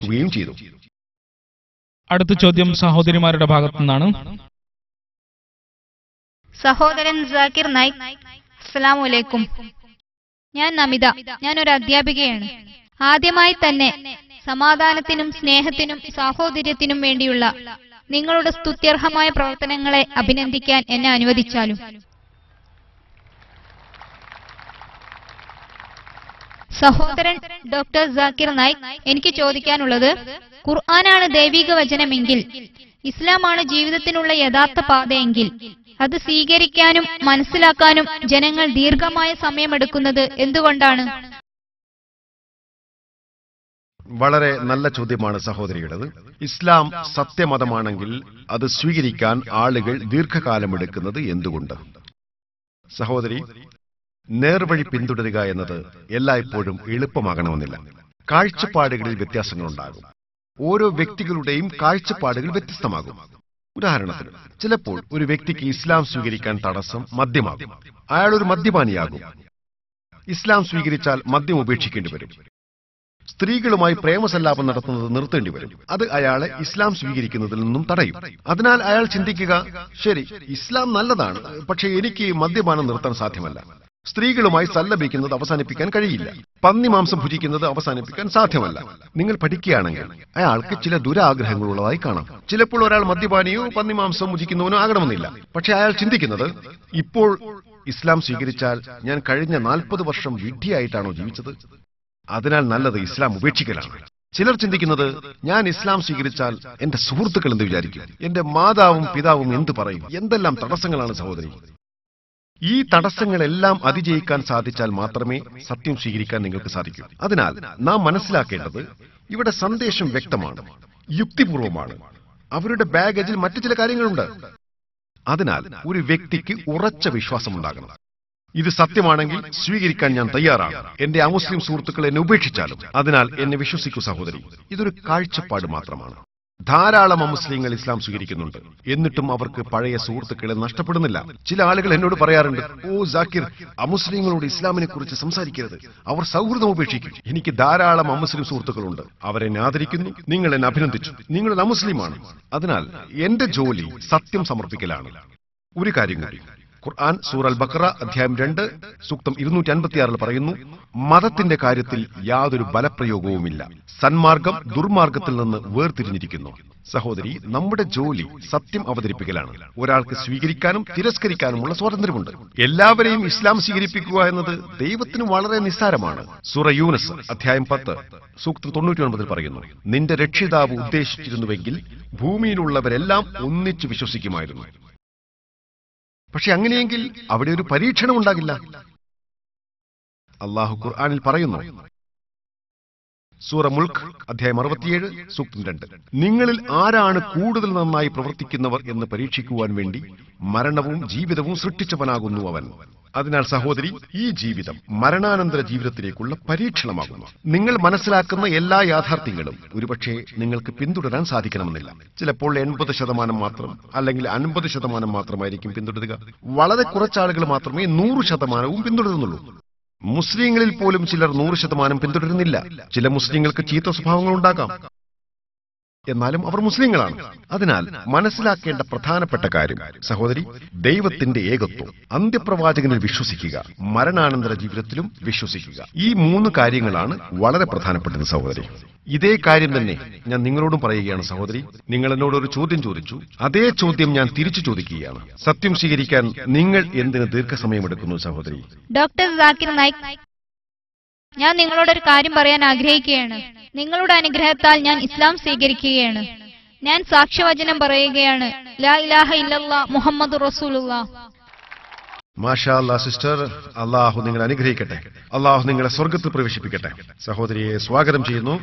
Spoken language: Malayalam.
ക്ഷണിക്കുകയും ചെയ്തു. അടുത്ത ചോദ്യം സഹോദരിമാരുടെ ഭാഗത്തു നിന്നാണ്. സഹോദരൻ സാക്കിർ നായിക്, അസ്സലാമു അലൈക്കും. ഞാൻ നമിത. ഞാനൊരു അധ്യാപികയാണ്. ആദ്യമായി തന്നെ സമാധാനത്തിനും സ്നേഹത്തിനും സാഹോദര്യത്തിനും വേണ്ടിയുള്ള നിങ്ങളുടെ സ്തുത്യർഹമായ പ്രവർത്തനങ്ങളെ അഭിനന്ദിക്കാൻ എന്നെ അനുവദിച്ചാലും. സഹോദരൻ ഡോക്ടർ സാക്കിർ നായിക്, എനിക്ക് ചോദിക്കാനുള്ളത്, ഖുർആനാണ് ദൈവിക വചനമെങ്കിൽ, ഇസ്ലാമാണ് ജീവിതത്തിനുള്ള യഥാർത്ഥ പാതയെങ്കിൽ, അത് സ്വീകരിക്കാനും മനസ്സിലാക്കാനും ജനങ്ങൾ ദീർഘമായ സമയമെടുക്കുന്നത് എന്തുകൊണ്ടാണ്? വളരെ നല്ല ചോദ്യമാണ് സഹോദരിയുടേത്. ഇസ്ലാം സത്യമതമാണെങ്കിൽ അത് സ്വീകരിക്കാൻ ആളുകൾ ദീർഘകാലമെടുക്കുന്നത് എന്തുകൊണ്ട്? സഹോദരി, നേർവഴി പിന്തുടരുക എന്നത് എല്ലായ്പ്പോഴും എളുപ്പമാകണമെന്നില്ല. കാഴ്ചപ്പാടുകളിൽ വ്യത്യാസങ്ങളുണ്ടാകും. ഓരോ വ്യക്തികളുടെയും കാഴ്ചപ്പാടുകൾ വ്യത്യസ്തമാകും. ഉദാഹരണത്തിന്, ചിലപ്പോൾ ഒരു വ്യക്തിക്ക് ഇസ്ലാം സ്വീകരിക്കാൻ തടസ്സം മദ്യമാകും. അയാൾ ഒരു മദ്യപാനിയാകും. ഇസ്ലാം സ്വീകരിച്ചാൽ മദ്യം ഉപേക്ഷിക്കേണ്ടി വരും. സ്ത്രീകളുമായി പ്രേമസല്ലാപം നടത്തുന്നത് നിർത്തേണ്ടി വരും. അത് അയാളെ ഇസ്ലാം സ്വീകരിക്കുന്നതിൽ നിന്നും തടയും. അതിനാൽ അയാൾ ചിന്തിക്കുക, ശരി, ഇസ്ലാം നല്ലതാണ്, പക്ഷേ എനിക്ക് മദ്യപാനം നിർത്താൻ സാധ്യമല്ല. സ്ത്രീകളുമായി സല്ലപിക്കുന്നത് അവസാനിപ്പിക്കാൻ കഴിയില്ല. പന്നിമാംസം ഭുജിക്കുന്നത് അവസാനിപ്പിക്കാൻ സാധ്യമല്ല. നിങ്ങൾ പഠിക്കുകയാണെങ്കിൽ അയാൾക്ക് ചില ദുരാഗ്രഹങ്ങളുള്ളതായി കാണാം. ചിലപ്പോൾ ഒരാൾ മദ്യപാനിയോ പന്നിമാംസം ഭുജിക്കുന്നവനോ ആകണമെന്നില്ല. പക്ഷെ അയാൾ ചിന്തിക്കുന്നത്, ഇപ്പോൾ ഇസ്ലാം സ്വീകരിച്ചാൽ ഞാൻ കഴിഞ്ഞ 40 വർഷം വിഡ്ഢിയായിട്ടാണോ ജീവിച്ചത്? അതിനാൽ നല്ലത് ഇസ്ലാം ഉപേക്ഷിക്കലാണ്. ചിലർ ചിന്തിക്കുന്നത്, ഞാൻ ഇസ്ലാം സ്വീകരിച്ചാൽ എന്റെ സുഹൃത്തുക്കൾ എന്ത് വിചാരിക്കും, എന്റെ മാതാവും പിതാവും എന്ത് പറയും? എന്തെല്ലാം തടസ്സങ്ങളാണ് സഹോദരി. ഈ തടസ്സങ്ങളെല്ലാം അതിജയിക്കാൻ സാധിച്ചാൽ മാത്രമേ സത്യം സ്വീകരിക്കാൻ നിങ്ങൾക്ക് സാധിക്കൂ. അതിനാൽ നാം മനസ്സിലാക്കേണ്ടത്, ഇവിടെ സന്ദേശം വ്യക്തമാണ്, യുക്തിപൂർവമാണ്. അവരുടെ ബാഗേജിൽ മറ്റു ചില കാര്യങ്ങളുണ്ട്. അതിനാൽ ഒരു വ്യക്തിക്ക് ഉറച്ച വിശ്വാസമുണ്ടാകണം. ഇത് സത്യമാണെങ്കിൽ സ്വീകരിക്കാൻ ഞാൻ തയ്യാറാണ്. എന്റെ അമുസ്ലിം സുഹൃത്തുക്കൾ എന്നെ ഉപേക്ഷിച്ചാലും. അതിനാൽ എന്നെ വിശ്വസിക്കൂ സഹോദരി, ഇതൊരു കാഴ്ചപ്പാട് മാത്രമാണ്. ധാരാളം അമുസ്ലിങ്ങൾ ഇസ്ലാം സ്വീകരിക്കുന്നുണ്ട്. എന്നിട്ടും അവർക്ക് പഴയ സുഹൃത്തുക്കളെ നഷ്ടപ്പെടുന്നില്ല. ചില ആളുകൾ എന്നോട് പറയാറുണ്ട്, ഓ സാക്കിർ, അമുസ്ലിങ്ങളോട് ഇസ്ലാമിനെ കുറിച്ച് സംസാരിക്കരുത്, അവർ സൗഹൃദം ഉപേക്ഷിക്കും. എനിക്ക് ധാരാളം അമുസ്ലിം സുഹൃത്തുക്കളുണ്ട്. അവരെന്നെ ആദരിക്കുന്നു. നിങ്ങൾ എന്നെ അഭിനന്ദിച്ചു. നിങ്ങളൊരു അമുസ്ലിമാണ്. അതിനാൽ എന്റെ ജോലി സത്യം സമർപ്പിക്കലാണ്. ഒരു കാര്യം കൂടി, ഖുർആൻ സൂറ അൽ ബഖറ അധ്യായം 2 സൂക്തം 256 പറയുന്നു, മതത്തിന്റെ കാര്യത്തിൽ യാതൊരു ബലപ്രയോഗവുമില്ല. സന്മാർഗം ദുർമാർഗത്തിൽ നിന്ന് വേർതിരിഞ്ഞിരിക്കുന്നു. സഹോദരി, നമ്മുടെ ജോലി സത്യം അവതരിപ്പിക്കലാണ്. ഒരാൾക്ക് സ്വീകരിക്കാനും തിരസ്കരിക്കാനുമുള്ള സ്വാതന്ത്ര്യമുണ്ട്. എല്ലാവരെയും ഇസ്ലാം സ്വീകരിപ്പിക്കുക എന്നത് ദൈവത്തിന് വളരെ നിസ്സാരമാണ്. സൂറ യൂനസ് അധ്യായം 10 സൂക്തം 99 പറയുന്നു, നിന്റെ രക്ഷിതാവ് ഉദ്ദേശിച്ചിരുന്നുവെങ്കിൽ ഭൂമിയിലുള്ളവരെല്ലാം ഒന്നിച്ചു വിശ്വസിക്കുമായിരുന്നു. പക്ഷെ അങ്ങനെയെങ്കിൽ അവിടെ ഒരു പരീക്ഷണം ഉണ്ടാകില്ല. അള്ളാഹു ഖുർആനിൽ പറയുന്നു, സൂറ മുൽക്ക് അധ്യായം 67 സൂക്തം 2, നിങ്ങളിൽ ആരാണ് കൂടുതൽ നന്നായി പ്രവർത്തിക്കുന്നവർ എന്ന് പരീക്ഷിക്കുവാൻ വേണ്ടി മരണവും ജീവിതവും സൃഷ്ടിച്ചവനാകുന്നു അവൻ. അതിനാൽ സഹോദരി, ഈ ജീവിതം മരണാനന്തര ജീവിതത്തിലേക്കുള്ള പരീക്ഷണമാകുന്നു. നിങ്ങൾ മനസ്സിലാക്കുന്ന എല്ലാ യാഥാർത്ഥ്യങ്ങളും ഒരുപക്ഷെ നിങ്ങൾക്ക് പിന്തുടരാൻ സാധിക്കണമെന്നില്ല. ചിലപ്പോൾ 80% മാത്രം അല്ലെങ്കിൽ 50% മാത്രമായിരിക്കും പിന്തുടരുക. വളരെ കുറച്ചാളുകൾ മാത്രമേ 100% പിന്തുടരുന്നുള്ളൂ. മുസ്ലിങ്ങളിൽ പോലും ചിലർ 100% പിന്തുടരുന്നില്ല. ചില മുസ്ലിങ്ങൾക്ക് ചീത്ത സ്വഭാവങ്ങളുണ്ടാകാം, എന്നാലും അവർ മുസ്ലിങ്ങളാണ്. അതിനാൽ മനസ്സിലാക്കേണ്ട പ്രധാനപ്പെട്ട കാര്യം സഹോദരി, ദൈവത്തിന്റെ ഏകത്വം, അന്ത്യപ്രവാചകനിൽ വിശ്വസിക്കുക, മരണാനന്തര ജീവിതത്തിലും വിശ്വസിക്കുക. ഈ 3 കാര്യങ്ങളാണ് വളരെ പ്രധാനപ്പെട്ടത് സഹോദരി. ഇതേ കാര്യം തന്നെ ഞാൻ നിങ്ങളോടും പറയുകയാണ് സഹോദരി. നിങ്ങൾ എന്നോട് ഒരു ചോദ്യം ചോദിച്ചു, അതേ ചോദ്യം ഞാൻ തിരിച്ചു ചോദിക്കുകയാണ്. സത്യം സ്വീകരിക്കാൻ നിങ്ങൾ എന്തിന് ദീർഘസമയമെടുക്കുന്നു സഹോദരി? ഡോക്ടർ സാക്കിർ നായിക്, ഞാൻ നിങ്ങളോടൊരു കാര്യം പറയാൻ ആഗ്രഹിക്കുകയാണ്. നിങ്ങളുടെ അനുഗ്രഹത്താൽ ഞാൻ ഇസ്ലാം സ്വീകരിക്കുകയാണ്. ഞാൻ സാക്ഷ്യവചനം പറയുകയാണ്, ലാ ഇലാഹ ഇല്ലല്ലാഹ് മുഹമ്മദുർ റസൂലുള്ളാഹ്. മാഷാ അല്ലാഹ് സിസ്റ്റർ, അള്ളാഹു നിങ്ങളെ അനുഗ്രഹിക്കട്ടെ. അള്ളാഹു നിങ്ങളെ സ്വർഗ്ഗത്തിൽ പ്രവേശിപ്പിക്കട്ടെ. സഹോദരിയെ സ്വാഗതം ചെയ്യുന്നു.